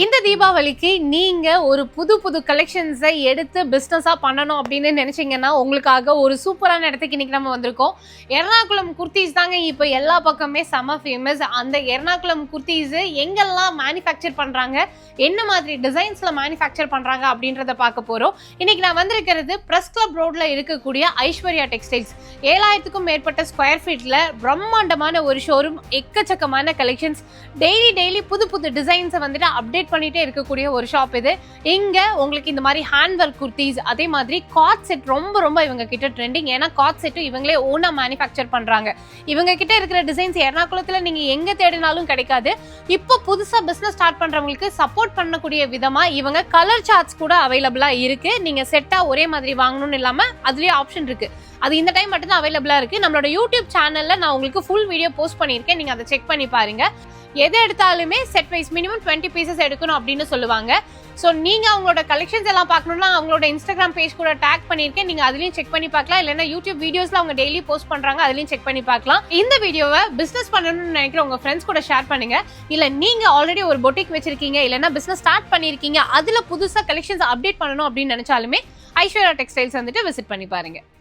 இந்த தீபாவளிக்கு நீங்க ஒரு புது புது கலெக்ஷன்ஸை எடுத்து பிசினஸா பண்ணணும் அப்படின்னு நினைச்சீங்கன்னா உங்களுக்காக ஒரு சூப்பரான இடத்துக்கு இன்னைக்கு நம்ம வந்திருக்கோம். எர்ணாகுளம் குர்த்திஸ் தாங்க இப்போ எல்லா பக்கமே செம ஃபேமஸ். அந்த எர்ணாகுளம் குர்த்திஸ் எங்கெல்லாம் மேனுஃபேக்சர் பண்றாங்க, என்ன மாதிரி டிசைன்ஸ்ல மேனுஃபேக்சர் பண்றாங்க அப்படின்றத பார்க்க போறோம். இன்னைக்கு நான் வந்திருக்கிறது பிரஸ் கிளப் ரோட்ல இருக்கக்கூடிய ஐஸ்வர்யா டெக்ஸ்டைல்ஸ். 7000க்கும் மேற்பட்ட ஸ்கொயர் ஃபீட்ல பிரம்மாண்டமான ஒரு ஷோரூம், எக்கச்சக்கமான கலெக்ஷன்ஸ், டெய்லி புது புது டிசைன்ஸை வந்துட்டு அப்டேட் பண்ணிட்டே இருக்கக்கூடிய ஒரு ஷாப் இது. இங்க உங்களுக்கு இந்த மாதிரி ஹேண்ட் ஒர்க் குர்த்திஸ், அதே மாதிரி காட் செட் ரொம்ப இவங்க கிட்ட ட்ரெண்டிங். ஏன்னா காட் செட்டும் இவங்களே ஓனா மேனுஃபேக்சர் பண்றாங்க. இவங்க கிட்ட இருக்கிற டிசைன்ஸ் எர்ணாகுளத்துல நீங்க எங்க தேடினாலும் கிடைக்காது. இப்போ புதுசா பிசினஸ் ஸ்டார்ட் பண்றவங்களுக்கு சப்போர்ட் பண்ணக்கூடிய விதமா இவங்க கலர் சார்ட்ஸ் கூட அவைலபிளா இருக்கு. நீங்க செட்டா ஒரே மாதிரி வாங்கணும்னு இல்லாம அதுலயே ஆப்ஷன் இருக்கு. அது இந்த டைம் மட்டும் தான் அவைலபிளா இருக்கு. நம்மளோட யூடியூப் சேனல்ல நான் உங்களுக்கு ஃபுல் வீடியோ போஸ்ட் பண்ணியிருக்கேன், நீங்க அதை செக் பண்ணி பாருங்க. எது எடுத்தாலுமே செட் வைஸ் மினிமம் 20 பீசஸ் எடுக்கணும் அப்படின்னு சொல்லுவாங்க. ஸோ நீங்க அவங்களோட கலெக்ஷன்ஸ் எல்லாம் பார்க்கணும்னா அவங்களோட இன்ஸ்டாகிராம் பேஜ் கூட டேக் பண்ணியிருக்கேன், நீங்க அதுலயும் செக் பண்ணி பார்க்கலாம். இல்லைன்னா யூடியூப் வீடியோஸ்ல அவங்க டெய்லி போஸ்ட் பண்றாங்க, அதுலயும் செக் பண்ணி பார்க்கலாம். இந்த வீடியோவை பிசினஸ் பண்ணணும்னு நினைக்கிற உங்க ஃப்ரெண்ட்ஸ் கூட ஷேர் பண்ணுங்க. இல்ல நீங்க ஆல்ரெடி ஒரு பொட்டிக் வச்சிருக்கீங்க, இல்லைன்னா பிசினஸ் ஸ்டார்ட் பண்ணிருக்கீங்க, அதுல புதுசா கலெக்ஷன்ஸ் அப்டேட் பண்ணணும் அப்படின்னு நினைச்சாலுமே ஐஸ்வர்யா டெக்ஸ்டைல்ஸ் வந்துட்டு விசிட் பண்ணி பாருங்க.